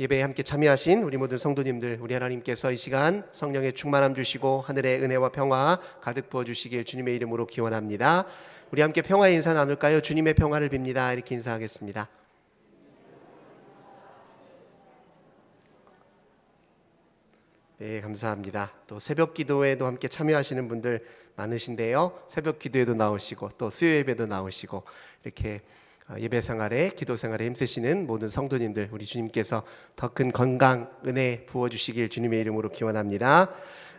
예배에 함께 참여하신 우리 모든 성도님들, 우리 하나님께서 이 시간 성령의 충만함 주시고 하늘의 은혜와 평화 가득 부어주시길 주님의 이름으로 기원합니다. 우리 함께 평화의 인사 나눌까요? 주님의 평화를 빕니다. 이렇게 인사하겠습니다. 네, 감사합니다. 또 새벽 기도에도 함께 참여하시는 분들 많으신데요. 새벽 기도에도 나오시고 또 수요 예배도 나오시고 이렇게 예배 생활에 기도 생활에 힘쓰시는 모든 성도님들, 우리 주님께서 더 큰 건강 은혜 부어주시길 주님의 이름으로 기원합니다.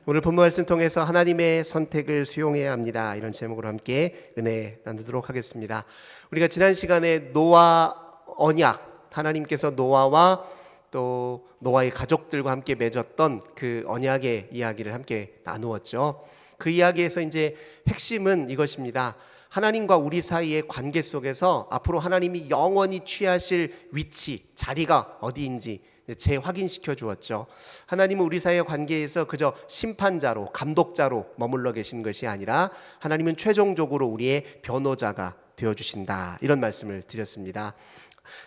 오늘 본문 말씀 통해서 하나님의 선택을 수용해야 합니다, 이런 제목으로 함께 은혜 나누도록 하겠습니다. 우리가 지난 시간에 노아 언약, 하나님께서 노아와 또 노아의 가족들과 함께 맺었던 그 언약의 이야기를 함께 나누었죠. 그 이야기에서 이제 핵심은 이것입니다. 하나님과 우리 사이의 관계 속에서 앞으로 하나님이 영원히 취하실 위치, 자리가 어디인지 재확인시켜 주었죠. 하나님은 우리 사이의 관계에서 그저 심판자로, 감독자로 머물러 계신 것이 아니라 하나님은 최종적으로 우리의 변호자가 되어주신다, 이런 말씀을 드렸습니다.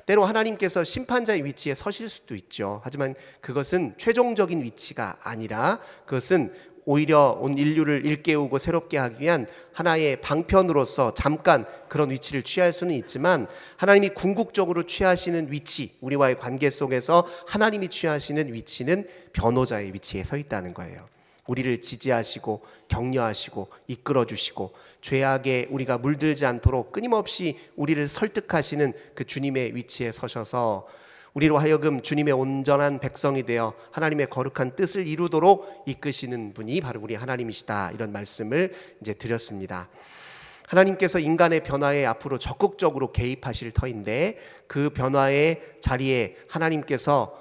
때로 하나님께서 심판자의 위치에 서실 수도 있죠. 하지만 그것은 최종적인 위치가 아니라 그것은 오히려 온 인류를 일깨우고 새롭게 하기 위한 하나의 방편으로서 잠깐 그런 위치를 취할 수는 있지만, 하나님이 궁극적으로 취하시는 위치, 우리와의 관계 속에서 하나님이 취하시는 위치는 변호자의 위치에 서 있다는 거예요. 우리를 지지하시고 격려하시고 이끌어주시고 죄악에 우리가 물들지 않도록 끊임없이 우리를 설득하시는 그 주님의 위치에 서셔서 우리로 하여금 주님의 온전한 백성이 되어 하나님의 거룩한 뜻을 이루도록 이끄시는 분이 바로 우리 하나님이시다, 이런 말씀을 이제 드렸습니다. 하나님께서 인간의 변화에 앞으로 적극적으로 개입하실 터인데, 그 변화의 자리에 하나님께서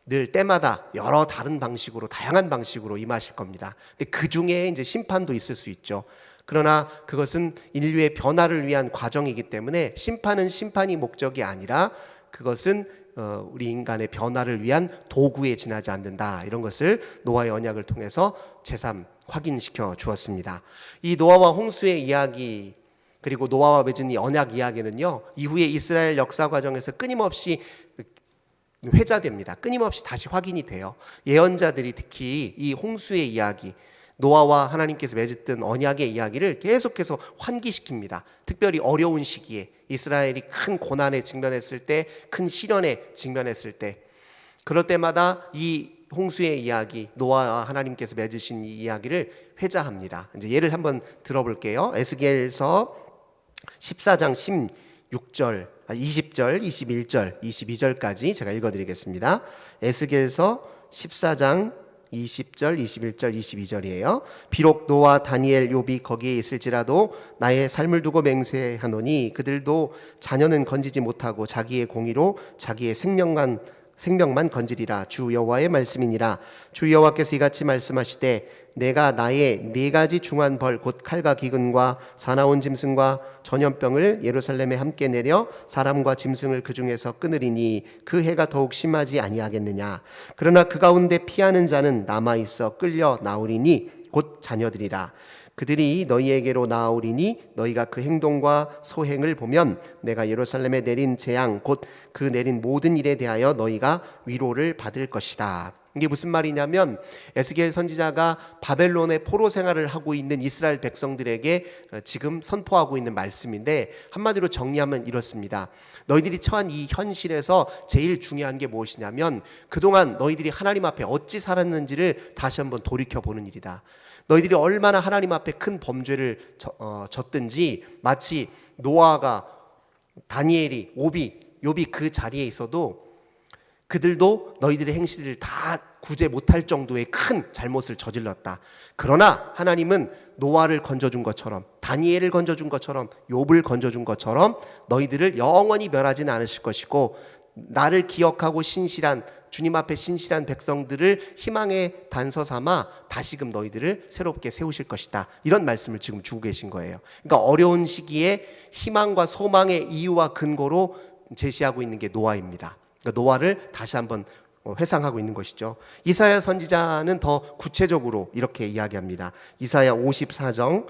늘 때마다 여러 다른 방식으로, 다양한 방식으로 임하실 겁니다. 근데 그 중에 이제 심판도 있을 수 있죠. 그러나 그것은 인류의 변화를 위한 과정이기 때문에 심판은 심판이 목적이 아니라 그것은 우리 인간의 변화를 위한 도구에 지나지 않는다, 이런 것을 노아의 언약을 통해서 제3 확인시켜 주었습니다. 이 노아와 홍수의 이야기, 그리고 노아와 맺은 이 언약 이야기는요, 이후에 이스라엘 역사 과정에서 끊임없이 회자됩니다. 끊임없이 다시 확인이 돼요. 예언자들이 특히 이 홍수의 이야기, 노아와 하나님께서 맺었던 언약의 이야기를 계속해서 환기시킵니다. 특별히 어려운 시기에 이스라엘이 큰 고난에 직면했을 때, 큰 시련에 직면했을 때, 그럴 때마다 이 홍수의 이야기, 노아와 하나님께서 맺으신 이 이야기를 회자합니다. 이제 예를 한번 들어볼게요. 에스겔서 14장 16절, 20절, 21절, 22절까지 제가 읽어드리겠습니다. 에스겔서 14장 20절, 21절, 22절이에요. 비록 노아, 다니엘, 욥이 거기에 있을지라도 나의 삶을 두고 맹세하노니 그들도 자녀는 건지지 못하고 자기의 공의로 자기의 생명만 건지리라. 주 여호와의 말씀이니라. 주 여호와께서 이같이 말씀하시되 내가 나의 4가지 중한 벌 곧 칼과 기근과 사나운 짐승과 전염병을 예루살렘에 함께 내려 사람과 짐승을 그 중에서 끊으리니 그 해가 더욱 심하지 아니하겠느냐. 그러나 그 가운데 피하는 자는 남아있어 끌려 나오리니 곧 자녀들이라. 그들이 너희에게로 나아오리니 너희가 그 행동과 소행을 보면 내가 예루살렘에 내린 재앙 곧 그 내린 모든 일에 대하여 너희가 위로를 받을 것이다. 이게 무슨 말이냐면, 에스겔 선지자가 바벨론의 포로 생활을 하고 있는 이스라엘 백성들에게 지금 선포하고 있는 말씀인데, 한마디로 정리하면 이렇습니다. 너희들이 처한 이 현실에서 제일 중요한 게 무엇이냐면 그동안 너희들이 하나님 앞에 어찌 살았는지를 다시 한번 돌이켜보는 일이다. 너희들이 얼마나 하나님 앞에 큰 범죄를 졌든지, 마치 노아가, 다니엘이, 욥이 그 자리에 있어도 그들도 너희들의 행실을 다 구제 못할 정도의 큰 잘못을 저질렀다. 그러나 하나님은 노아를 건져준 것처럼, 다니엘을 건져준 것처럼, 욥을 건져준 것처럼 너희들을 영원히 멸하지는 않으실 것이고, 나를 기억하고 신실한, 주님 앞에 신실한 백성들을 희망의 단서 삼아 다시금 너희들을 새롭게 세우실 것이다, 이런 말씀을 지금 주고 계신 거예요. 그러니까 어려운 시기에 희망과 소망의 이유와 근거로 제시하고 있는 게 노아입니다. 그러니까 노아를 다시 한번 회상하고 있는 것이죠. 이사야 선지자는 더 구체적으로 이렇게 이야기합니다. 이사야 54장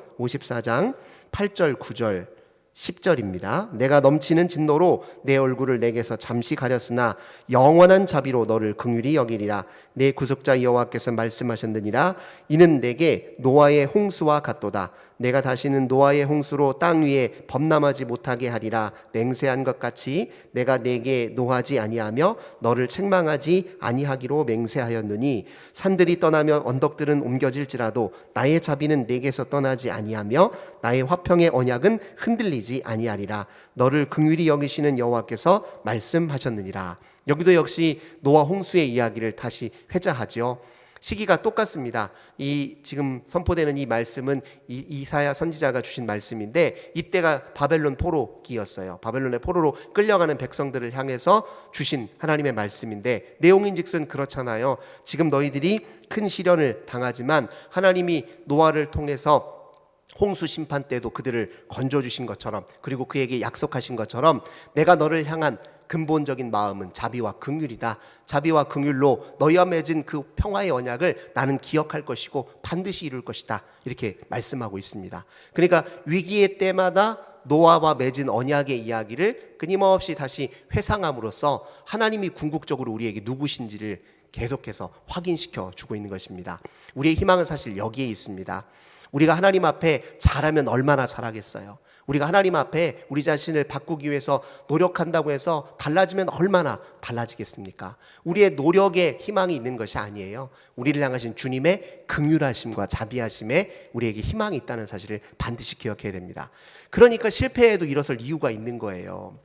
8절 9절 10절입니다. 내가 넘치는 진노로 내 얼굴을 내게서 잠시 가렸으나 영원한 자비로 너를 긍휼히 여기리라. 내 구속자 여호와께서 말씀하셨느니라. 이는 내게 노아의 홍수와 같도다. 내가 다시는 노아의 홍수로 땅 위에 범람하지 못하게 하리라. 맹세한 것 같이 내가 내게 노하지 아니하며 너를 책망하지 아니하기로 맹세하였느니 산들이 떠나며 언덕들은 옮겨질지라도 나의 자비는 내게서 떠나지 아니하며 나의 화평의 언약은 흔들리지 아니하리라. 너를 긍휼히 여기시는 여호와께서 말씀하셨느니라. 여기도 역시 노아 홍수의 이야기를 다시 회자하죠. 시기가 똑같습니다. 이 지금 선포되는 이 말씀은 이사야 선지자가 주신 말씀인데 이때가 바벨론 포로기였어요. 바벨론의 포로로 끌려가는 백성들을 향해서 주신 하나님의 말씀인데 내용인즉슨 그렇잖아요. 지금 너희들이 큰 시련을 당하지만 하나님이 노아를 통해서 홍수 심판 때도 그들을 건져주신 것처럼 그리고 그에게 약속하신 것처럼 내가 너를 향한 근본적인 마음은 자비와 긍휼이다. 자비와 긍휼로 너희와 맺은 그 평화의 언약을 나는 기억할 것이고 반드시 이룰 것이다. 이렇게 말씀하고 있습니다. 그러니까 위기의 때마다 노아와 맺은 언약의 이야기를 끊임없이 다시 회상함으로써 하나님이 궁극적으로 우리에게 누구신지를 계속해서 확인시켜 주고 있는 것입니다. 우리의 희망은 사실 여기에 있습니다. 우리가 하나님 앞에 잘하면 얼마나 잘하겠어요. 우리가 하나님 앞에 우리 자신을 바꾸기 위해서 노력한다고 해서 달라지면 얼마나 달라지겠습니까? 우리의 노력에 희망이 있는 것이 아니에요. 우리를 향하신 주님의 긍휼하심과 자비하심에 우리에게 희망이 있다는 사실을 반드시 기억해야 됩니다. 그러니까 실패에도 일어설 이유가 있는 거예요.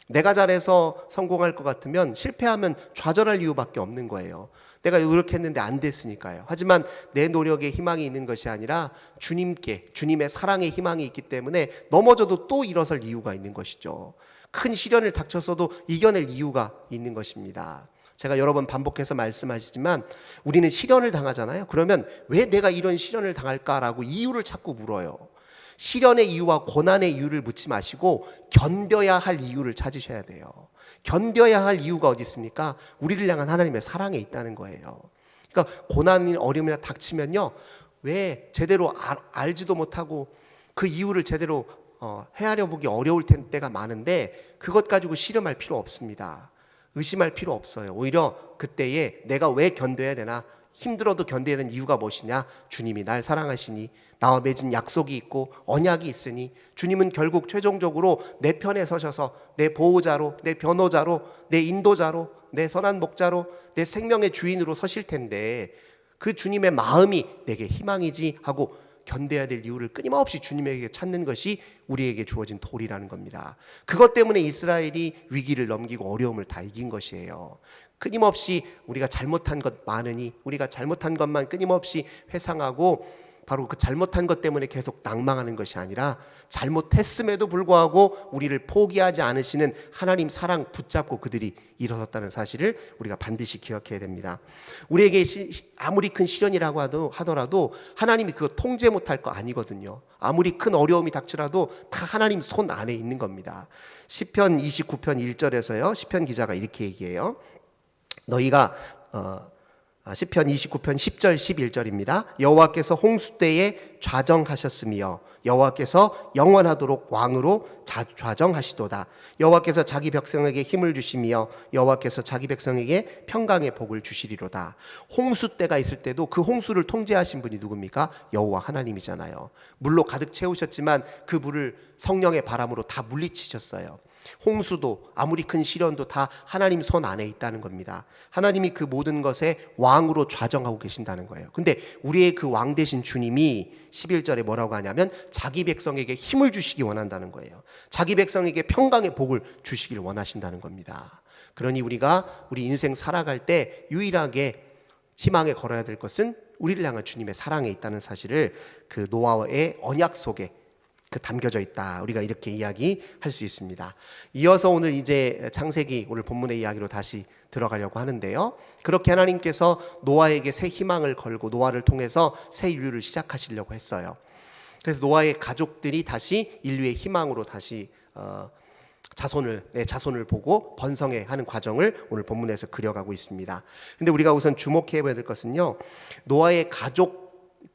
내가 잘해서 성공할 것 같으면 실패하면 좌절할 이유밖에 없는 거예요. 내가 노력했는데 안 됐으니까요. 하지만 내 노력에 희망이 있는 것이 아니라 주님께, 주님의 사랑에 희망이 있기 때문에 넘어져도 또 일어설 이유가 있는 것이죠. 큰 시련을 닥쳐서도 이겨낼 이유가 있는 것입니다. 제가 여러 번 반복해서 말씀하시지만 우리는 시련을 당하잖아요. 그러면 왜 내가 이런 시련을 당할까라고 이유를 자꾸 물어요. 시련의 이유와 고난의 이유를 묻지 마시고 견뎌야 할 이유를 찾으셔야 돼요. 견뎌야 할 이유가 어디 있습니까? 우리를 향한 하나님의 사랑에 있다는 거예요. 그러니까 고난이나 어려움이나 닥치면요, 왜 제대로 알지도 못하고 그 이유를 제대로 헤아려 보기 어려울 때가 많은데 그것 가지고 씨름할 필요 없습니다. 의심할 필요 없어요. 오히려 그때에 내가 왜 견뎌야 되나, 힘들어도 견뎌야 되는 이유가 무엇이냐? 주님이 날 사랑하시니, 나와 맺은 약속이 있고 언약이 있으니, 주님은 결국 최종적으로 내 편에 서셔서 내 보호자로, 내 변호자로, 내 인도자로, 내 선한 목자로, 내 생명의 주인으로 서실 텐데 그 주님의 마음이 내게 희망이지 하고 견뎌야 될 이유를 끊임없이 주님에게 찾는 것이 우리에게 주어진 도리라는 겁니다. 그것 때문에 이스라엘이 위기를 넘기고 어려움을 다 이긴 것이에요. 끊임없이 우리가 잘못한 것 많으니 우리가 잘못한 것만 끊임없이 회상하고 바로 그 잘못한 것 때문에 계속 낭망하는 것이 아니라 잘못했음에도 불구하고 우리를 포기하지 않으시는 하나님 사랑 붙잡고 그들이 일어섰다는 사실을 우리가 반드시 기억해야 됩니다. 우리에게 아무리 큰 시련이라고 하더라도 하나님이 그거 통제 못할 거 아니거든요. 아무리 큰 어려움이 닥치라도 다 하나님 손 안에 있는 겁니다. 시편 29편 1절에서요, 시편 기자가 이렇게 얘기해요. 너희가 시편 29편 10절 11절입니다. 여호와께서 홍수 때에 좌정하셨으며 여호와께서 영원하도록 왕으로 좌정하시도다. 여호와께서 자기 백성에게 힘을 주시며 여호와께서 자기 백성에게 평강의 복을 주시리로다. 홍수 때가 있을 때도 그 홍수를 통제하신 분이 누굽니까? 여호와 하나님이잖아요. 물로 가득 채우셨지만 그 물을 성령의 바람으로 다 물리치셨어요. 홍수도 아무리 큰 시련도 다 하나님 손 안에 있다는 겁니다. 하나님이 그 모든 것에 왕으로 좌정하고 계신다는 거예요. 근데 우리의 그 왕 되신 주님이 11절에 뭐라고 하냐면 자기 백성에게 힘을 주시기 원한다는 거예요. 자기 백성에게 평강의 복을 주시길 원하신다는 겁니다. 그러니 우리가 우리 인생 살아갈 때 유일하게 희망에 걸어야 될 것은 우리를 향한 주님의 사랑에 있다는 사실을 그 노아의 언약 속에 담겨져 있다. 우리가 이렇게 이야기할 수 있습니다. 이어서 오늘 이제 창세기 오늘 본문의 이야기로 다시 들어가려고 하는데요. 그렇게 하나님께서 노아에게 새 희망을 걸고 노아를 통해서 새 인류를 시작하시려고 했어요. 그래서 노아의 가족들이 다시 인류의 희망으로 다시 내 자손을 보고 번성해 하는 과정을 오늘 본문에서 그려가고 있습니다. 근데 우리가 우선 주목해 봐야 될 것은요, 노아의 가족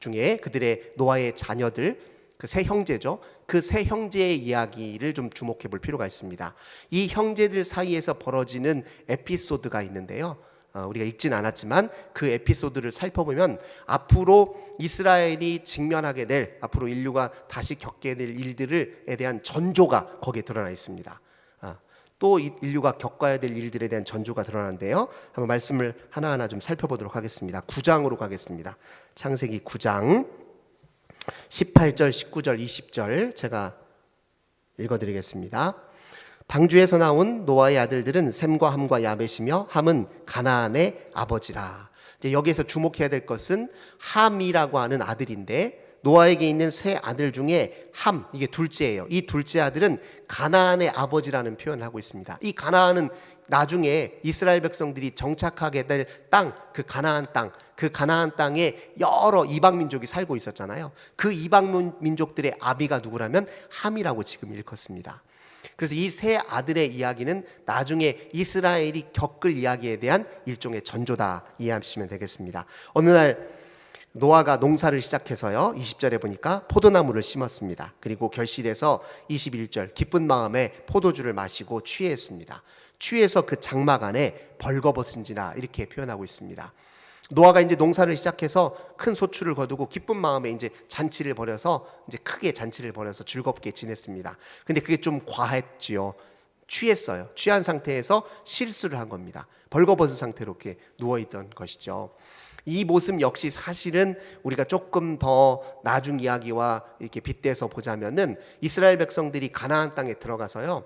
중에 그들의 노아의 자녀들 그 세 형제죠. 그 세 형제의 이야기를 좀 주목해 볼 필요가 있습니다. 이 형제들 사이에서 벌어지는 에피소드가 있는데요. 우리가 읽진 않았지만 그 에피소드를 살펴보면 앞으로 이스라엘이 직면하게 될, 앞으로 인류가 다시 겪게 될 일들에 대한 전조가 거기에 드러나 있습니다. 또 인류가 겪어야 될 일들에 대한 전조가 드러나는데요. 한번 말씀을 하나하나 좀 살펴보도록 하겠습니다. 9장으로 가겠습니다. 창세기 9장 18절, 19절, 20절 제가 읽어드리겠습니다. 방주에서 나온 노아의 아들들은 셈과 함과 야벳이며 함은 가나안의 아버지라. 이제 여기에서 주목해야 될 것은 함이라고 하는 아들인데 노아에게 있는 세 아들 중에 함, 이게 둘째예요. 이 둘째 아들은 가나안의 아버지라는 표현을 하고 있습니다. 이 가나안은 나중에 이스라엘 백성들이 정착하게 될 땅, 그 가나안 땅, 그 가나안 땅에 여러 이방 민족이 살고 있었잖아요. 그 이방 민족들의 아비가 누구라면 함이라고 지금 일컫습니다. 그래서 이 세 아들의 이야기는 나중에 이스라엘이 겪을 이야기에 대한 일종의 전조다 이해하시면 되겠습니다. 어느 날 노아가 농사를 시작해서요, 20절에 보니까 포도나무를 심었습니다. 그리고 결실해서 21절 기쁜 마음에 포도주를 마시고 취했습니다. 취해서 그 장막 안에 벌거벗은지라 이렇게 표현하고 있습니다. 노아가 이제 농사를 시작해서 큰 소출을 거두고 기쁜 마음에 이제 잔치를 벌여서 이제 크게 잔치를 벌여서 즐겁게 지냈습니다. 근데 그게 좀 과했지요. 취했어요. 취한 상태에서 실수를 한 겁니다. 벌거벗은 상태로 이렇게 누워있던 것이죠. 이 모습 역시 사실은 우리가 조금 더 나중 이야기와 이렇게 빗대서 보자면은 이스라엘 백성들이 가나안 땅에 들어가서요,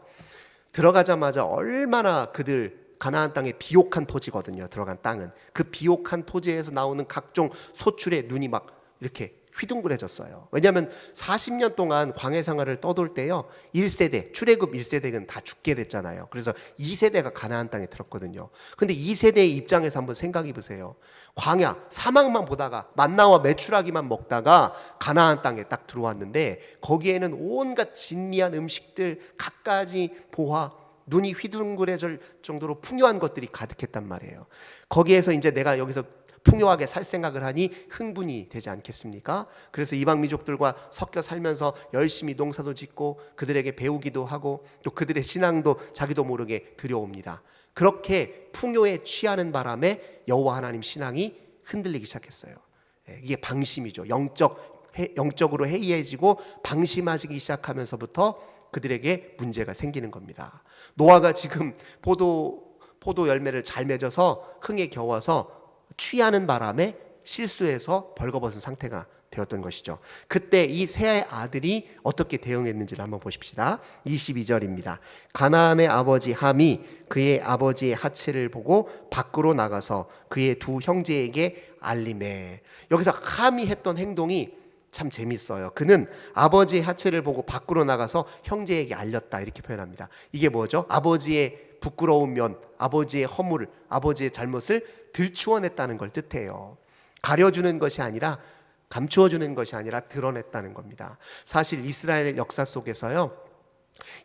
들어가자마자 얼마나 그들 가나안 땅의 비옥한 토지거든요. 들어간 땅은 그 비옥한 토지에서 나오는 각종 소출에 눈이 막 이렇게 휘둥그레졌어요. 왜냐하면 40년 동안 광야 생활을 떠돌 때요, 1세대 출애굽 1세대는 다 죽게 됐잖아요. 그래서 2세대가 가나안 땅에 들었거든요. 근데 2세대의 입장에서 한번 생각해 보세요. 광야 사막만 보다가 만나와 메추라기만 먹다가 가나안 땅에 딱 들어왔는데 거기에는 온갖 진미한 음식들, 갖가지 보화, 눈이 휘둥그레질 정도로 풍요한 것들이 가득했단 말이에요. 거기에서 이제 내가 여기서 풍요하게 살 생각을 하니 흥분이 되지 않겠습니까? 그래서 이방 민족들과 섞여 살면서 열심히 농사도 짓고 그들에게 배우기도 하고 또 그들의 신앙도 자기도 모르게 들여옵니다. 그렇게 풍요에 취하는 바람에 여호와 하나님 신앙이 흔들리기 시작했어요. 이게 방심이죠. 영적으로 해이해지고 방심하기 시작하면서부터 그들에게 문제가 생기는 겁니다. 노아가 지금 포도 열매를 잘 맺어서 흥에 겨워서 취하는 바람에 실수해서 벌거벗은 상태가 되었던 것이죠. 그때 이 세 아들이 어떻게 대응했는지를 한번 보십시다. 22절입니다. 가나안의 아버지 함이 그의 아버지의 하체를 보고 밖으로 나가서 그의 두 형제에게 알리매. 여기서 함이 했던 행동이 참 재밌어요. 그는 아버지의 하체를 보고 밖으로 나가서 형제에게 알렸다 이렇게 표현합니다. 이게 뭐죠? 아버지의 부끄러운 면, 아버지의 허물, 아버지의 잘못을 들추어냈다는 걸 뜻해요. 가려주는 것이 아니라, 감추어주는 것이 아니라 드러냈다는 겁니다. 사실 이스라엘 역사 속에서요,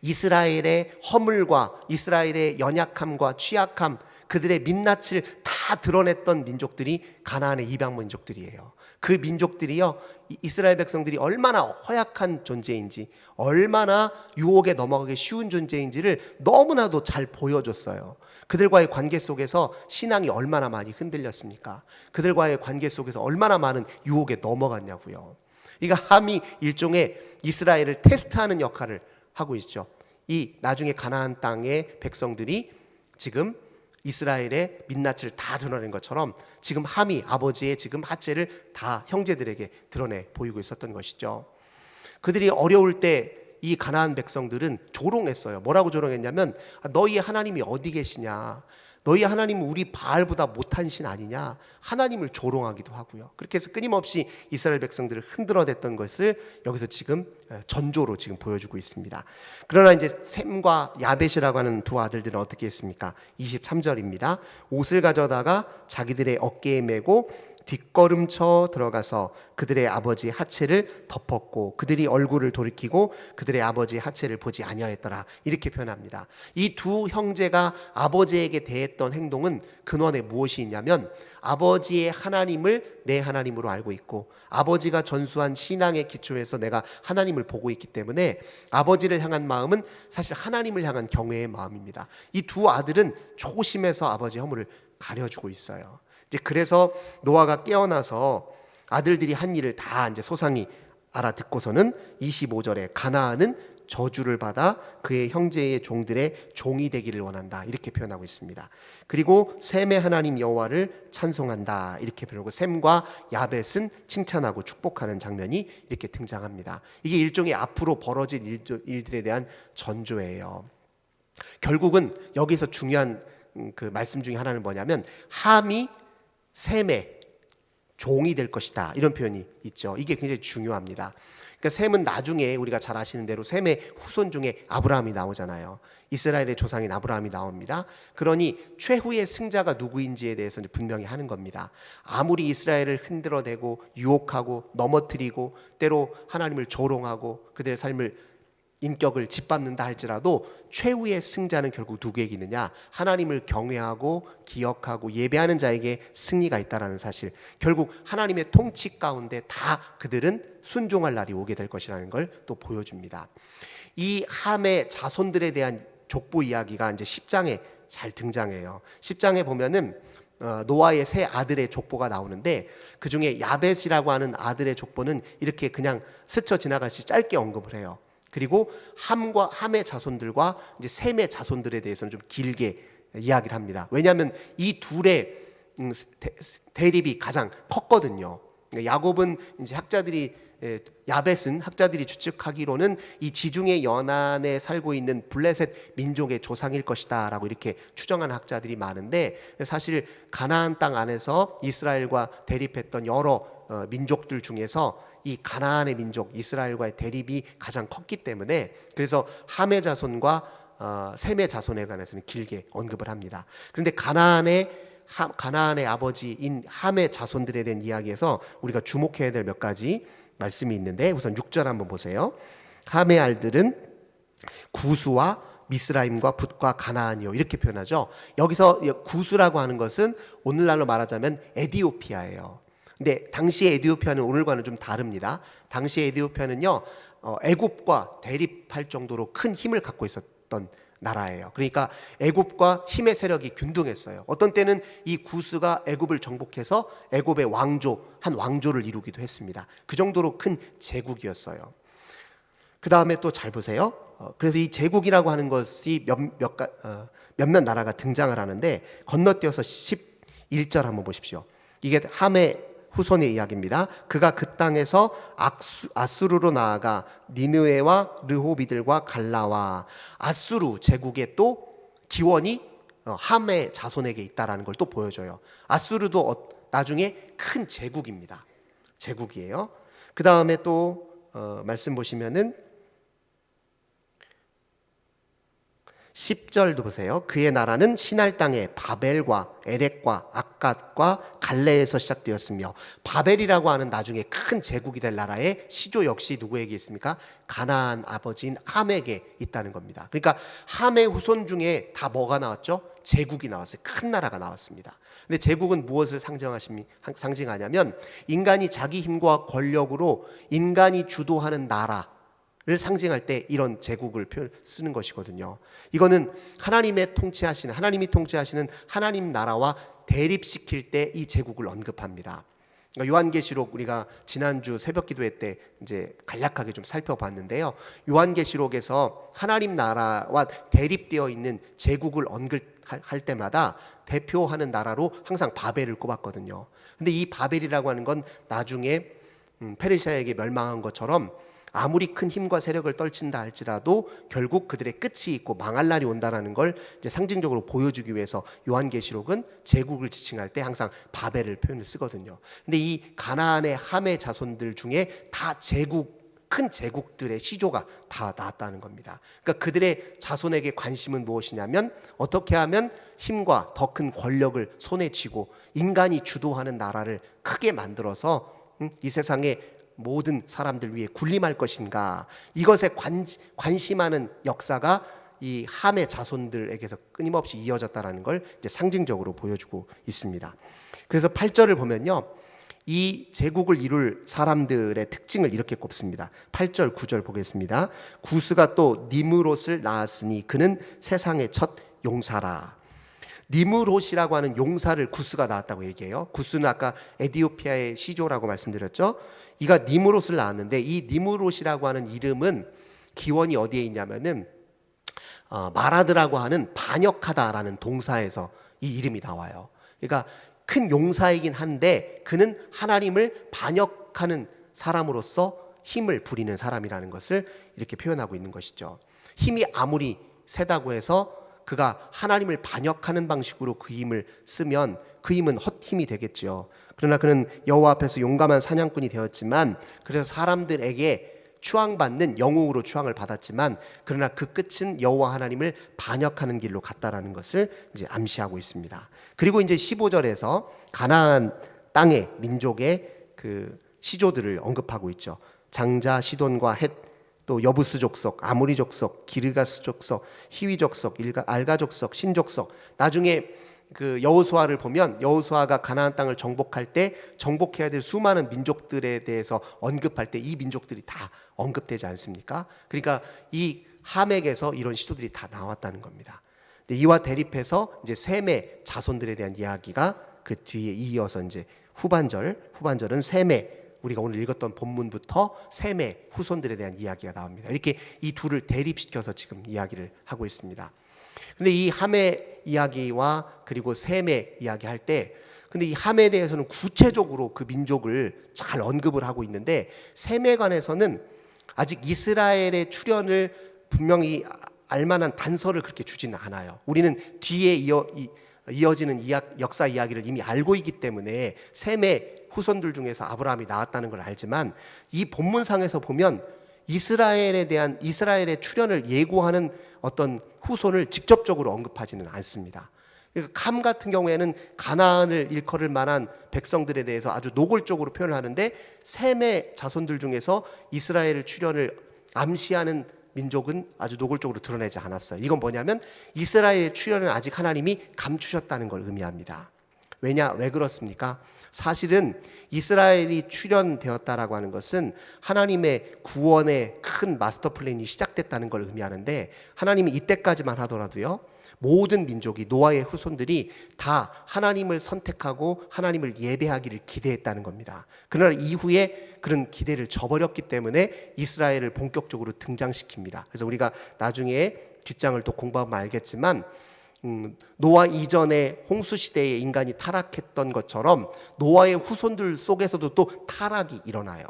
이스라엘의 허물과 이스라엘의 연약함과 취약함, 그들의 민낯을 다 드러냈던 민족들이 가나안의 이방 민족들이에요. 그 민족들이요, 이스라엘 백성들이 얼마나 허약한 존재인지, 얼마나 유혹에 넘어가기 쉬운 존재인지를 너무나도 잘 보여줬어요. 그들과의 관계 속에서 신앙이 얼마나 많이 흔들렸습니까? 그들과의 관계 속에서 얼마나 많은 유혹에 넘어갔냐고요. 이가 함이 일종의 이스라엘을 테스트하는 역할을 하고 있죠. 이 나중에 가나안 땅의 백성들이 지금 이스라엘의 민낯을 다 드러낸 것처럼 지금 함이 아버지의 지금 하체를 다 형제들에게 드러내 보이고 있었던 것이죠. 그들이 어려울 때 이 가나안 백성들은 조롱했어요. 뭐라고 조롱했냐면, 너희 하나님이 어디 계시냐, 너희 하나님은 우리 바알보다 못한 신 아니냐, 하나님을 조롱하기도 하고요. 그렇게 해서 끊임없이 이스라엘 백성들을 흔들어댔던 것을 여기서 지금 전조로 지금 보여주고 있습니다. 그러나 이제 셈과 야벳이라고 하는 두 아들들은 어떻게 했습니까? 23절입니다. 옷을 가져다가 자기들의 어깨에 메고 뒷걸음쳐 들어가서 그들의 아버지 하체를 덮었고 그들이 얼굴을 돌이키고 그들의 아버지 하체를 보지 아니하였더라. 이렇게 표현합니다. 이 두 형제가 아버지에게 대했던 행동은 근원에 무엇이 있냐면 아버지의 하나님을 내 하나님으로 알고 있고 아버지가 전수한 신앙의 기초에서 내가 하나님을 보고 있기 때문에 아버지를 향한 마음은 사실 하나님을 향한 경외의 마음입니다. 이 두 아들은 초심에서 아버지의 허물을 가려주고 있어요. 이제 그래서 노아가 깨어나서 아들들이 한 일을 다 이제 소상히 알아듣고서는 25절에 가나안은 저주를 받아 그의 형제의 종들의 종이 되기를 원한다. 이렇게 표현하고 있습니다. 그리고 셈의 하나님 여호와를 찬송한다. 이렇게 표현하고 셈과 야벳은 칭찬하고 축복하는 장면이 이렇게 등장합니다. 이게 일종의 앞으로 벌어질 일들에 대한 전조예요. 결국은 여기서 중요한 그 말씀 중에 하나는 뭐냐면 함이 셈의 종이 될 것이다. 이런 표현이 있죠. 이게 굉장히 중요합니다. 그러니까 셈은 나중에 우리가 잘 아시는 대로 셈의 후손 중에 아브라함이 나오잖아요. 이스라엘의 조상인 아브라함이 나옵니다. 그러니 최후의 승자가 누구인지에 대해서 분명히 하는 겁니다. 아무리 이스라엘을 흔들어대고 유혹하고 넘어뜨리고 때로 하나님을 조롱하고 그들의 삶을 인격을 짓밟는다 할지라도 최후의 승자는 결국 누구에게 있느냐? 하나님을 경외하고 기억하고 예배하는 자에게 승리가 있다는 사실. 결국 하나님의 통치 가운데 다 그들은 순종할 날이 오게 될 것이라는 걸 또 보여줍니다. 이 함의 자손들에 대한 족보 이야기가 이제 10장에 잘 등장해요. 10장에 보면은 노아의 세 아들의 족보가 나오는데 그중에 야벳이라고 하는 아들의 족보는 이렇게 그냥 스쳐 지나가시 짧게 언급을 해요. 그리고 함의 자손들과 이제 셈의 자손들에 대해서는 좀 길게 이야기를 합니다. 왜냐하면 이 둘의 대립이 가장 컸거든요. 야곱은 이제 야벳은 학자들이 추측하기로는 이 지중해 연안에 살고 있는 블레셋 민족의 조상일 것이다라고 이렇게 추정하는 학자들이 많은데 사실 가나안 땅 안에서 이스라엘과 대립했던 여러 민족들 중에서 이 가나안의 민족 이스라엘과의 대립이 가장 컸기 때문에 그래서 함의 자손과 셈의 자손에 관해서는 길게 언급을 합니다. 그런데 가나안의 아버지인 함의 자손들에 대한 이야기에서 우리가 주목해야 될 몇 가지 말씀이 있는데 우선 6절 한번 보세요. 함의 알들은 구수와 미스라임과 붓과 가나안이요 이렇게 표현하죠. 여기서 구수라고 하는 것은 오늘날로 말하자면 에디오피아예요. 근데 당시의 에디오피아는 오늘과는 좀 다릅니다. 당시의 에디오피아는요 애굽과 대립할 정도로 큰 힘을 갖고 있었던 나라예요. 그러니까 애굽과 힘의 세력이 균등했어요. 어떤 때는 이 구스가 애굽을 정복해서 애굽의 한 왕조를 이루기도 했습니다. 그 정도로 큰 제국이었어요. 그 다음에 또 잘 보세요. 그래서 이 제국이라고 하는 것이 몇몇 나라가 등장을 하는데 건너뛰어서 11절 한번 보십시오. 이게 함의 후손의 이야기입니다. 그가 그 땅에서 아수르로 나아가 니느웨와 르호비들과 갈라와 아수르 제국의 또 기원이 함의 자손에게 있다라는 걸 또 보여줘요. 아수르도 나중에 큰 제국입니다. 제국이에요. 그 다음에 또 말씀 보시면은 10절도 보세요. 그의 나라는 시날 땅에 바벨과 에렉과 악갓과 갈레에서 시작되었으며 바벨이라고 하는 나중에 큰 제국이 될 나라의 시조 역시 누구에게 있습니까? 가나안 아버지인 함에게 있다는 겁니다. 그러니까 함의 후손 중에 다 뭐가 나왔죠? 제국이 나왔어요. 큰 나라가 나왔습니다. 근데 제국은 무엇을 상징하냐면 인간이 자기 힘과 권력으로 인간이 주도하는 나라 를 상징할 때 이런 제국을 쓰는 것이거든요. 이거는 하나님이 통치하시는 하나님 나라와 대립시킬 때 이 제국을 언급합니다. 그러니까 요한계시록 우리가 지난주 새벽기도회 때 이제 간략하게 좀 살펴봤는데요. 요한계시록에서 하나님 나라와 대립되어 있는 제국을 언급할 때마다 대표하는 나라로 항상 바벨을 꼽았거든요. 근데 이 바벨이라고 하는 건 나중에 페르시아에게 멸망한 것처럼 아무리 큰 힘과 세력을 떨친다 할지라도 결국 그들의 끝이 있고 망할 날이 온다라는 걸 이제 상징적으로 보여주기 위해서 요한계시록은 제국을 지칭할 때 항상 바벨을 표현을 쓰거든요. 근데 이 가나안의 함의 자손들 중에 다 제국 큰 제국들의 시조가 다 나왔다는 겁니다. 그러니까 그들의 자손에게 관심은 무엇이냐면 어떻게 하면 힘과 더 큰 권력을 손에 쥐고 인간이 주도하는 나라를 크게 만들어서 이 세상의 모든 사람들 위해 군림할 것인가, 이것에 관심하는 역사가 이 함의 자손들에게서 끊임없이 이어졌다는 걸 이제 상징적으로 보여주고 있습니다. 그래서 8절을 보면요, 이 제국을 이룰 사람들의 특징을 이렇게 꼽습니다. 8절 9절 보겠습니다. 구스가 또 니므롯을 낳았으니 그는 세상의 첫 용사라. 니므롯이라고 하는 용사를 구스가 낳았다고 얘기해요. 구스는 아까 에디오피아의 시조라고 말씀드렸죠. 이가 니므롯을 낳았는데 이 니므롯이라고 하는 이름은 기원이 어디에 있냐면은 마라드라고 하는 반역하다라는 동사에서 이 이름이 나와요. 그러니까 큰 용사이긴 한데 그는 하나님을 반역하는 사람으로서 힘을 부리는 사람이라는 것을 이렇게 표현하고 있는 것이죠. 힘이 아무리 세다고 해서 그가 하나님을 반역하는 방식으로 그 힘을 쓰면 그 힘은 헛힘이 되겠죠. 그러나 그는 여호와 앞에서 용감한 사냥꾼이 되었지만, 그래서 사람들에게 추앙받는 영웅으로 추앙을 받았지만, 그러나 그 끝은 여호와 하나님을 반역하는 길로 갔다라는 것을 이제 암시하고 있습니다. 그리고 이제 15절에서 가나안 땅의 민족의 그 시조들을 언급하고 있죠. 장자, 시돈과 헷, 또 여부스 족속, 아모리 족속, 기르가스 족속, 히위 족속, 알가 족속, 신 족속. 나중에 그 여호수아를 보면 여호수아가 가나안 땅을 정복할 때 정복해야 될 수많은 민족들에 대해서 언급할 때 이 민족들이 다 언급되지 않습니까? 그러니까 이 함에게서 이런 시도들이 다 나왔다는 겁니다. 이와 대립해서 이제 셈의 자손들에 대한 이야기가 그 뒤에 이어서 이제 후반절은 셈의, 우리가 오늘 읽었던 본문부터 셈의 후손들에 대한 이야기가 나옵니다. 이렇게 이 둘을 대립시켜서 지금 이야기를 하고 있습니다. 근데 이 함의 이야기와 그리고 셈의 이야기 할 때, 근데 이 함에 대해서는 구체적으로 그 민족을 잘 언급을 하고 있는데, 셈에 관해서는 아직 이스라엘의 출현을 분명히 알만한 단서를 그렇게 주지는 않아요. 우리는 뒤에 이어지는 역사 이야기를 이미 알고 있기 때문에 셈의 후손들 중에서 아브라함이 나왔다는 걸 알지만, 이 본문상에서 보면 이스라엘의 출현을 예고하는 어떤 후손을 직접적으로 언급하지는 않습니다. 그러니까 캄 같은 경우에는 가나안을 일컬을 만한 백성들에 대해서 아주 노골적으로 표현을 하는데, 셈의 자손들 중에서 이스라엘 출현을 암시하는 민족은 아주 노골적으로 드러내지 않았어요. 이건 뭐냐면 이스라엘의 출현은 아직 하나님이 감추셨다는 걸 의미합니다. 왜 그렇습니까? 사실은 이스라엘이 출현되었다라고 하는 것은 하나님의 구원의 큰 마스터 플랜이 시작됐다는 걸 의미하는데, 하나님이 이때까지만 하더라도요, 모든 민족이, 노아의 후손들이 다 하나님을 선택하고 하나님을 예배하기를 기대했다는 겁니다. 그러나 이후에 그런 기대를 저버렸기 때문에 이스라엘을 본격적으로 등장시킵니다. 그래서 우리가 나중에 뒷장을 또 공부하면 알겠지만, 노아 이전에 홍수 시대에 인간이 타락했던 것처럼 노아의 후손들 속에서도 또 타락이 일어나요.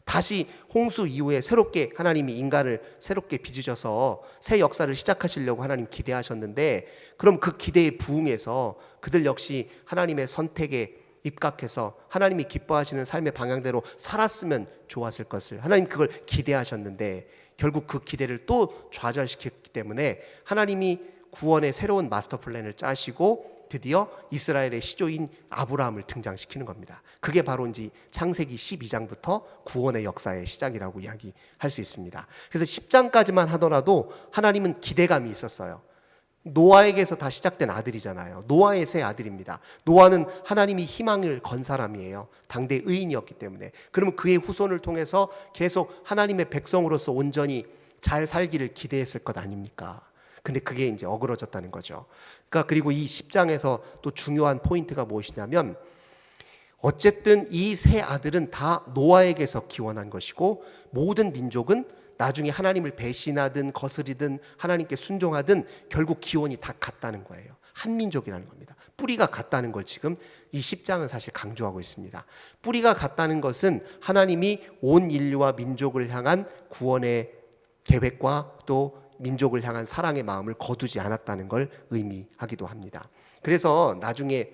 다시 홍수 이후에 새롭게 하나님이 인간을 새롭게 빚으셔서 새 역사를 시작하시려고 하나님 기대하셨는데, 그럼 그 기대에 부응해서 그들 역시 하나님의 선택에 입각해서 하나님이 기뻐하시는 삶의 방향대로 살았으면 좋았을 것을 하나님 그걸 기대하셨는데, 결국 그 기대를 또 좌절시켰기 때문에 하나님이 구원의 새로운 마스터 플랜을 짜시고 드디어 이스라엘의 시조인 아브라함을 등장시키는 겁니다. 그게 바로 이제 창세기 12장부터 구원의 역사의 시작이라고 이야기할 수 있습니다. 그래서 10장까지만 하더라도 하나님은 기대감이 있었어요. 노아에게서 다 시작된 아들이잖아요. 노아의 새 아들입니다. 노아는 하나님이 희망을 건 사람이에요. 당대 의인이었기 때문에. 그러면 그의 후손을 통해서 계속 하나님의 백성으로서 온전히 잘 살기를 기대했을 것 아닙니까? 근데 그게 이제 어그러졌다는 거죠. 그러니까 그리고 이 10장에서 또 중요한 포인트가 무엇이냐면, 어쨌든 이 세 아들은 다 노아에게서 기원한 것이고, 모든 민족은 나중에 하나님을 배신하든 거스리든 하나님께 순종하든 결국 기원이 다 같다는 거예요. 한 민족이라는 겁니다. 뿌리가 같다는 걸 지금 이 10장은 사실 강조하고 있습니다. 뿌리가 같다는 것은 하나님이 온 인류와 민족을 향한 구원의 계획과 또 민족을 향한 사랑의 마음을 거두지 않았다는 걸 의미하기도 합니다. 그래서 나중에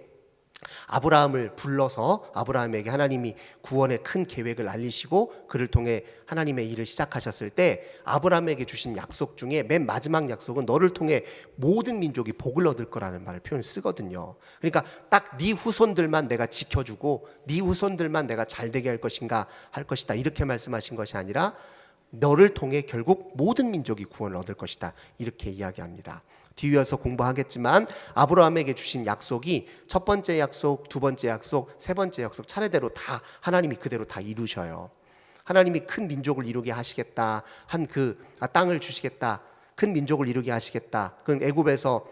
아브라함을 불러서 아브라함에게 하나님이 구원의 큰 계획을 알리시고 그를 통해 하나님의 일을 시작하셨을 때 아브라함에게 주신 약속 중에 맨 마지막 약속은 너를 통해 모든 민족이 복을 얻을 거라는 말을 표현을 쓰거든요. 그러니까 딱 네 후손들만 내가 지켜주고 네 후손들만 내가 잘되게 할 것이다 이렇게 말씀하신 것이 아니라 너를 통해 결국 모든 민족이 구원을 얻을 것이다 이렇게 이야기합니다. 뒤이어서 공부하겠지만 아브라함에게 주신 약속이 첫 번째 약속, 두 번째 약속, 세 번째 약속 차례대로 다 하나님이 그대로 다 이루셔요. 하나님이 큰 민족을 이루게 하시겠다 한 땅을 주시겠다, 큰 민족을 이루게 하시겠다. 그 애굽에서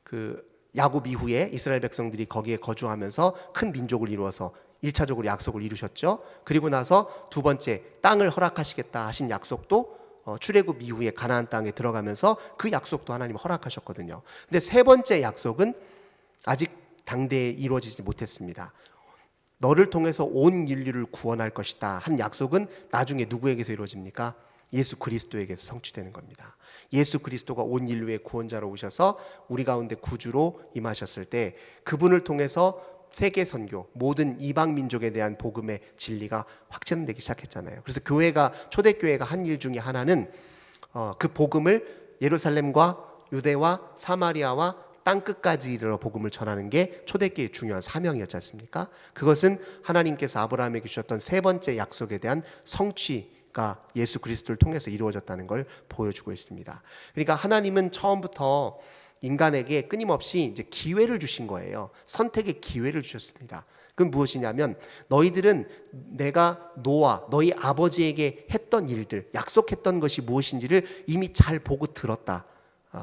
그 야곱 이후에 이스라엘 백성들이 거기에 거주하면서 큰 민족을 이루어서 1차적으로 약속을 이루셨죠. 그리고 나서 두 번째 땅을 허락하시겠다 하신 약속도 출애굽 이후에 가나안 땅에 들어가면서 그 약속도 하나님 허락하셨거든요. 근데 세 번째 약속은 아직 당대에 이루어지지 못했습니다. 너를 통해서 온 인류를 구원할 것이다 한 약속은 나중에 누구에게서 이루어집니까? 예수 그리스도에게서 성취되는 겁니다. 예수 그리스도가 온 인류의 구원자로 오셔서 우리 가운데 구주로 임하셨을 때 그분을 통해서 세계 선교, 모든 이방 민족에 대한 복음의 진리가 확전되기 시작했잖아요. 그래서 초대교회가 한 일 중에 하나는 그 복음을 예루살렘과 유대와 사마리아와 땅끝까지 이르러 복음을 전하는 게 초대교회의 중요한 사명이었지 않습니까? 그것은 하나님께서 아브라함에게 주셨던 세 번째 약속에 대한 성취가 예수 그리스도를 통해서 이루어졌다는 걸 보여주고 있습니다. 그러니까 하나님은 처음부터 인간에게 끊임없이 이제 기회를 주신 거예요. 선택의 기회를 주셨습니다. 그건 무엇이냐면 너희들은 내가 노아 너희 아버지에게 했던 일들, 약속했던 것이 무엇인지를 이미 잘 보고 들었다.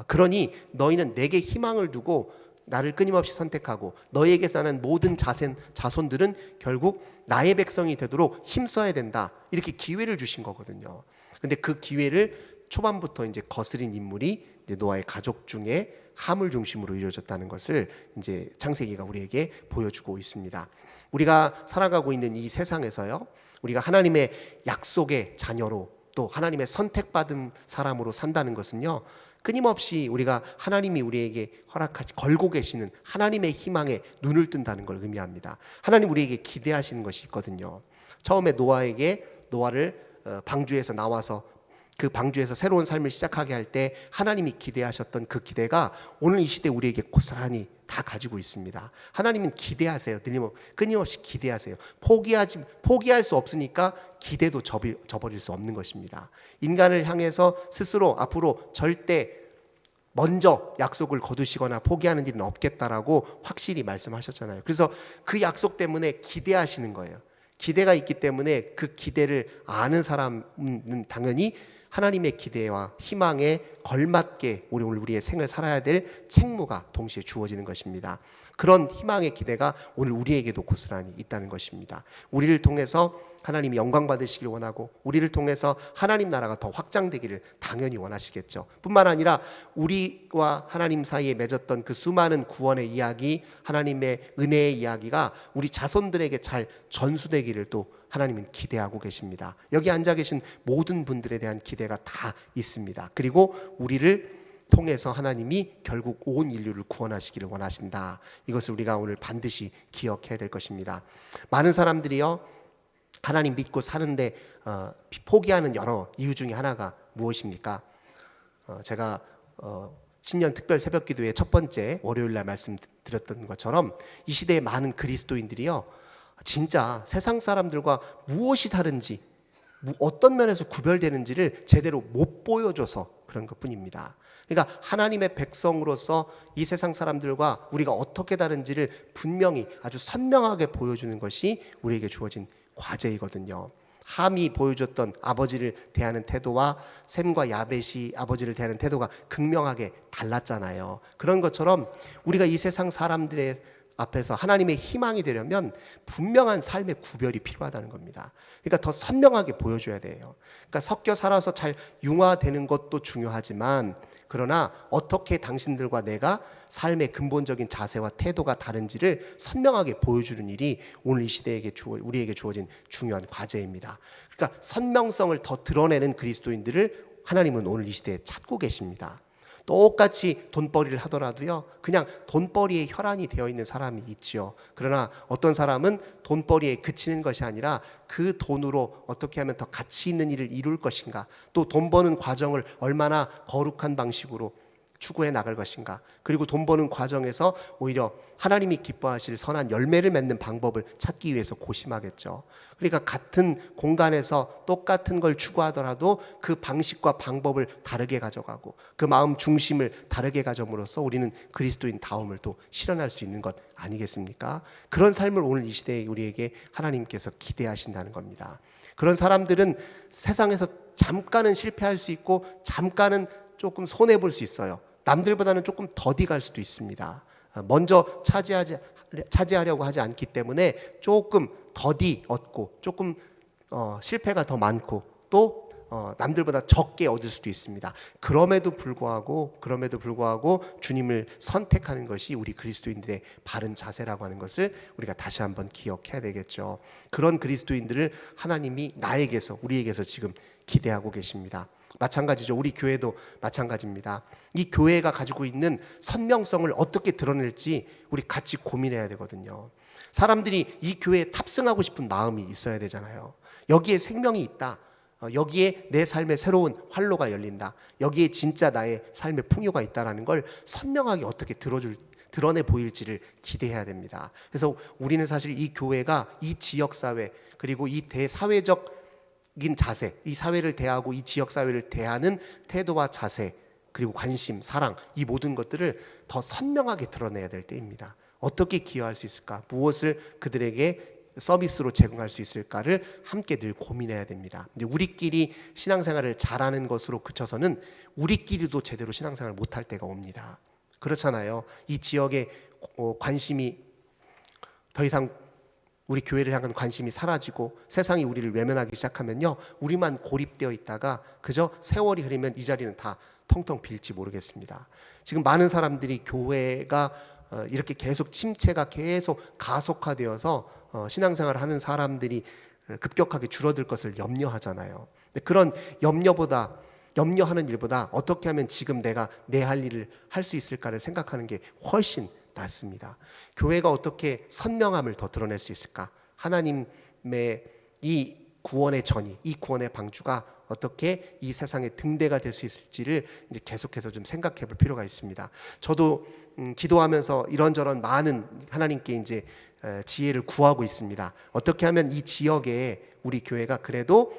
그러니 너희는 내게 희망을 두고 나를 끊임없이 선택하고 너희에게 나는 모든 자손들은 결국 나의 백성이 되도록 힘써야 된다. 이렇게 기회를 주신 거거든요. 근데 그 기회를 초반부터 이제 거스린 인물이 이제 노아의 가족 중에 함을 중심으로 이루어졌다는 것을 이제 창세기가 우리에게 보여주고 있습니다. 우리가 살아가고 있는 이 세상에서요, 우리가 하나님의 약속의 자녀로 또 하나님의 선택받은 사람으로 산다는 것은요, 끊임없이 우리가 하나님이 우리에게 걸고 계시는 하나님의 희망에 눈을 뜬다는 걸 의미합니다. 하나님 우리에게 기대하시는 것이 있거든요. 처음에 노아를 방주에서 나와서 그 방주에서 새로운 삶을 시작하게 할 때 하나님이 기대하셨던 그 기대가 오늘 이 시대 우리에게 고스란히 다 가지고 있습니다. 하나님은 기대하세요. 끊임없이 기대하세요. 포기할 수 없으니까 기대도 저버릴 수 없는 것입니다. 인간을 향해서 스스로 앞으로 절대 먼저 약속을 거두시거나 포기하는 일은 없겠다라고 확실히 말씀하셨잖아요. 그래서 그 약속 때문에 기대하시는 거예요. 기대가 있기 때문에 그 기대를 아는 사람은 당연히 하나님의 기대와 희망에 걸맞게 우리의 생을 살아야 될 책무가 동시에 주어지는 것입니다. 그런 희망의 기대가 오늘 우리에게도 고스란히 있다는 것입니다. 우리를 통해서 하나님이 영광 받으시길 원하고 우리를 통해서 하나님 나라가 더 확장되기를 당연히 원하시겠죠. 뿐만 아니라 우리와 하나님 사이에 맺었던 그 수많은 구원의 이야기, 하나님의 은혜의 이야기가 우리 자손들에게 잘 전수되기를 또 하나님은 기대하고 계십니다. 여기 앉아 계신 모든 분들에 대한 기대가 다 있습니다. 그리고 우리를 통해서 하나님이 결국 온 인류를 구원하시기를 원하신다. 이것을 우리가 오늘 반드시 기억해야 될 것입니다. 많은 사람들이요, 하나님 믿고 사는데 포기하는 여러 이유 중에 하나가 무엇입니까? 제가 신년 특별 새벽기도의 첫 번째 월요일날 말씀드렸던 것처럼 이 시대의 많은 그리스도인들이요, 진짜 세상 사람들과 무엇이 다른지, 어떤 면에서 구별되는지를 제대로 못 보여줘서 그런 것뿐입니다. 그러니까 하나님의 백성으로서 이 세상 사람들과 우리가 어떻게 다른지를 분명히 아주 선명하게 보여주는 것이 우리에게 주어진 과제이거든요. 함이 보여줬던 아버지를 대하는 태도와 셈과 야벳이 아버지를 대하는 태도가 극명하게 달랐잖아요. 그런 것처럼 우리가 이 세상 사람들의 앞에서 하나님의 희망이 되려면 분명한 삶의 구별이 필요하다는 겁니다. 그러니까 더 선명하게 보여줘야 돼요. 그러니까 섞여 살아서 잘 융화되는 것도 중요하지만, 그러나 어떻게 당신들과 내가 삶의 근본적인 자세와 태도가 다른지를 선명하게 보여주는 일이 오늘 이 시대에게 우리에게 주어진 중요한 과제입니다. 그러니까 선명성을 더 드러내는 그리스도인들을 하나님은 오늘 이 시대에 찾고 계십니다. 똑같이 돈벌이를 하더라도요, 그냥 돈벌이에 혈안이 되어 있는 사람이 있지요. 그러나 어떤 사람은 돈벌이에 그치는 것이 아니라 그 돈으로 어떻게 하면 더 가치 있는 일을 이룰 것인가, 또 돈 버는 과정을 얼마나 거룩한 방식으로 추구해 나갈 것인가, 그리고 돈 버는 과정에서 오히려 하나님이 기뻐하실 선한 열매를 맺는 방법을 찾기 위해서 고심하겠죠. 그러니까 같은 공간에서 똑같은 걸 추구하더라도 그 방식과 방법을 다르게 가져가고 그 마음 중심을 다르게 가져옴으로써 우리는 그리스도인 다움을 또 실현할 수 있는 것 아니겠습니까? 그런 삶을 오늘 이 시대에 우리에게 하나님께서 기대하신다는 겁니다. 그런 사람들은 세상에서 잠깐은 실패할 수 있고 잠깐은 조금 손해볼 수 있어요. 남들보다는 조금 더디 갈 수도 있습니다. 먼저 차지하려고 하지 않기 때문에 조금 더디 얻고 조금 실패가 더 많고 또 남들보다 적게 얻을 수도 있습니다. 그럼에도 불구하고 주님을 선택하는 것이 우리 그리스도인들의 바른 자세라고 하는 것을 우리가 다시 한번 기억해야 되겠죠. 그런 그리스도인들을 하나님이 나에게서, 우리에게서 지금 기대하고 계십니다. 마찬가지죠. 우리 교회도 마찬가지입니다. 이 교회가 가지고 있는 선명성을 어떻게 드러낼지 우리 같이 고민해야 되거든요. 사람들이 이 교회에 탑승하고 싶은 마음이 있어야 되잖아요. 여기에 생명이 있다. 여기에 내 삶의 새로운 활로가 열린다. 여기에 진짜 나의 삶의 풍요가 있다라는 걸 선명하게 어떻게 드러내 보일지를 기대해야 됩니다. 그래서 우리는 사실 이 교회가 이 지역사회 그리고 이 대사회적 자세, 이 사회를 대하고 이 지역사회를 대하는 태도와 자세, 그리고 관심, 사랑, 이 모든 것들을 더 선명하게 드러내야 될 때입니다. 어떻게 기여할 수 있을까? 무엇을 그들에게 서비스로 제공할 수 있을까를 함께 늘 고민해야 됩니다. 근데 우리끼리 신앙생활을 잘하는 것으로 그쳐서는 우리끼리도 제대로 신앙생활을 못할 때가 옵니다. 그렇잖아요. 이 지역에 관심이 더 이상 우리 교회를 향한 관심이 사라지고 세상이 우리를 외면하기 시작하면요, 우리만 고립되어 있다가 그저 세월이 흐르면 이 자리는 다 텅텅 빌지 모르겠습니다. 지금 많은 사람들이 교회가 이렇게 계속 침체가 계속 가속화되어서 신앙생활을 하는 사람들이 급격하게 줄어들 것을 염려하잖아요. 근데 그런 염려하는 일보다 어떻게 하면 지금 내가 내 할 일을 할 수 있을까를 생각하는 게 훨씬 낫습니다. 교회가 어떻게 선명함을 더 드러낼 수 있을까? 하나님의 이 구원의 전이, 이 구원의 방주가 어떻게 이 세상의 등대가 될 수 있을지를 이제 계속해서 좀 생각해 볼 필요가 있습니다. 저도 기도하면서 이런저런 많은 하나님께 이제 지혜를 구하고 있습니다. 어떻게 하면 이 지역에 우리 교회가 그래도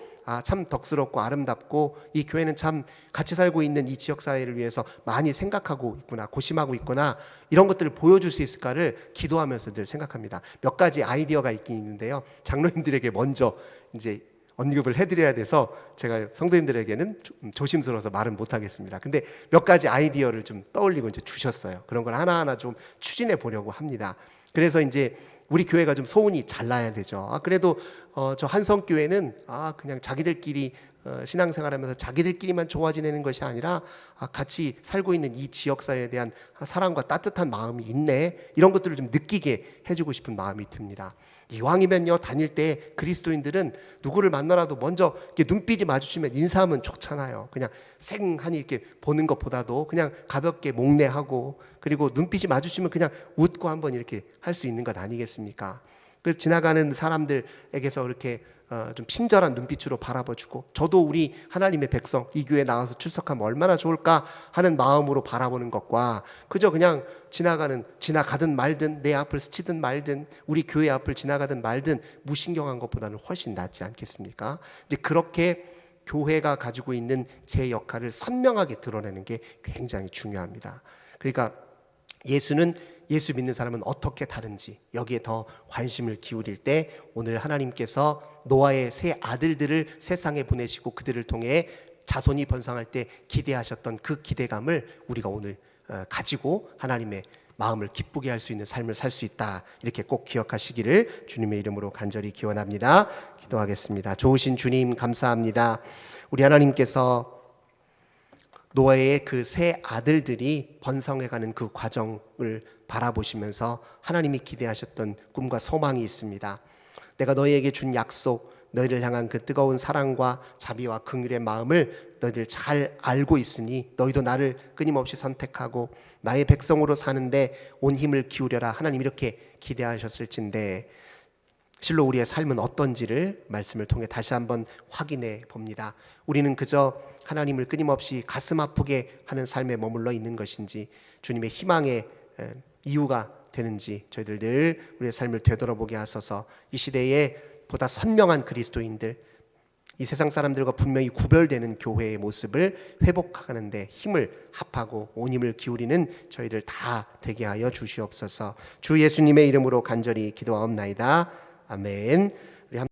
참 덕스럽고 아름답고 이 교회는 참 같이 살고 있는 이 지역사회를 위해서 많이 생각하고 있구나, 고심하고 있구나, 이런 것들을 보여줄 수 있을까를 기도하면서 늘 생각합니다. 몇 가지 아이디어가 있긴 있는데요, 장로님들에게 먼저 이제 언급을 해드려야 돼서 제가 성도님들에게는 좀 조심스러워서 말은 못하겠습니다. 근데 몇 가지 아이디어를 좀 떠올리고 이제 주셨어요. 그런 걸 하나하나 좀 추진해 보려고 합니다. 그래서 이제 우리 교회가 좀 소문이 잘 나야 되죠. 그래도 저 한성교회는 그냥 자기들끼리 신앙생활하면서 자기들끼리만 좋아 지내는 것이 아니라 같이 살고 있는 이 지역사회에 대한 사랑과 따뜻한 마음이 있네, 이런 것들을 좀 느끼게 해주고 싶은 마음이 듭니다. 이왕이면요, 다닐 때 그리스도인들은 누구를 만나라도 먼저 이렇게 눈빛이 마주치면 인사하면 좋잖아요. 그냥 생하니 이렇게 보는 것보다도 그냥 가볍게 목례하고, 그리고 눈빛이 마주치면 그냥 웃고 한번 이렇게 할 수 있는 것 아니겠습니까? 그 지나가는 사람들에게서 이렇게 좀 친절한 눈빛으로 바라봐주고, 저도 우리 하나님의 백성 이 교회에 나와서 출석하면 얼마나 좋을까 하는 마음으로 바라보는 것과, 그저 그냥 지나가든 말든 내 앞을 스치든 말든 우리 교회 앞을 지나가든 말든 무신경한 것보다는 훨씬 낫지 않겠습니까? 이제 그렇게 교회가 가지고 있는 제 역할을 선명하게 드러내는 게 굉장히 중요합니다. 그러니까 예수 믿는 사람은 어떻게 다른지 여기에 더 관심을 기울일 때, 오늘 하나님께서 노아의 세 아들들을 세상에 보내시고 그들을 통해 자손이 번성할 때 기대하셨던 그 기대감을 우리가 오늘 가지고 하나님의 마음을 기쁘게 할 수 있는 삶을 살 수 있다, 이렇게 꼭 기억하시기를 주님의 이름으로 간절히 기원합니다. 기도하겠습니다. 좋으신 주님, 감사합니다. 우리 하나님께서 노아의 그 세 아들들이 번성해가는 그 과정을 바라보시면서 하나님이 기대하셨던 꿈과 소망이 있습니다. 내가 너희에게 준 약속, 너희를 향한 그 뜨거운 사랑과 자비와 긍휼의 마음을 너희들 잘 알고 있으니 너희도 나를 끊임없이 선택하고 나의 백성으로 사는데 온 힘을 기울여라. 하나님 이렇게 기대하셨을진데 실로 우리의 삶은 어떤지를 말씀을 통해 다시 한번 확인해 봅니다. 우리는 그저 하나님을 끊임없이 가슴 아프게 하는 삶에 머물러 있는 것인지 주님의 희망의 이유가 되는지 저희들 늘 우리의 삶을 되돌아보게 하소서. 이 시대에 보다 선명한 그리스도인들, 이 세상 사람들과 분명히 구별되는 교회의 모습을 회복하는데 힘을 합하고 온 힘을 기울이는 저희들 다 되게 하여 주시옵소서. 주 예수님의 이름으로 간절히 기도하옵나이다. 아멘.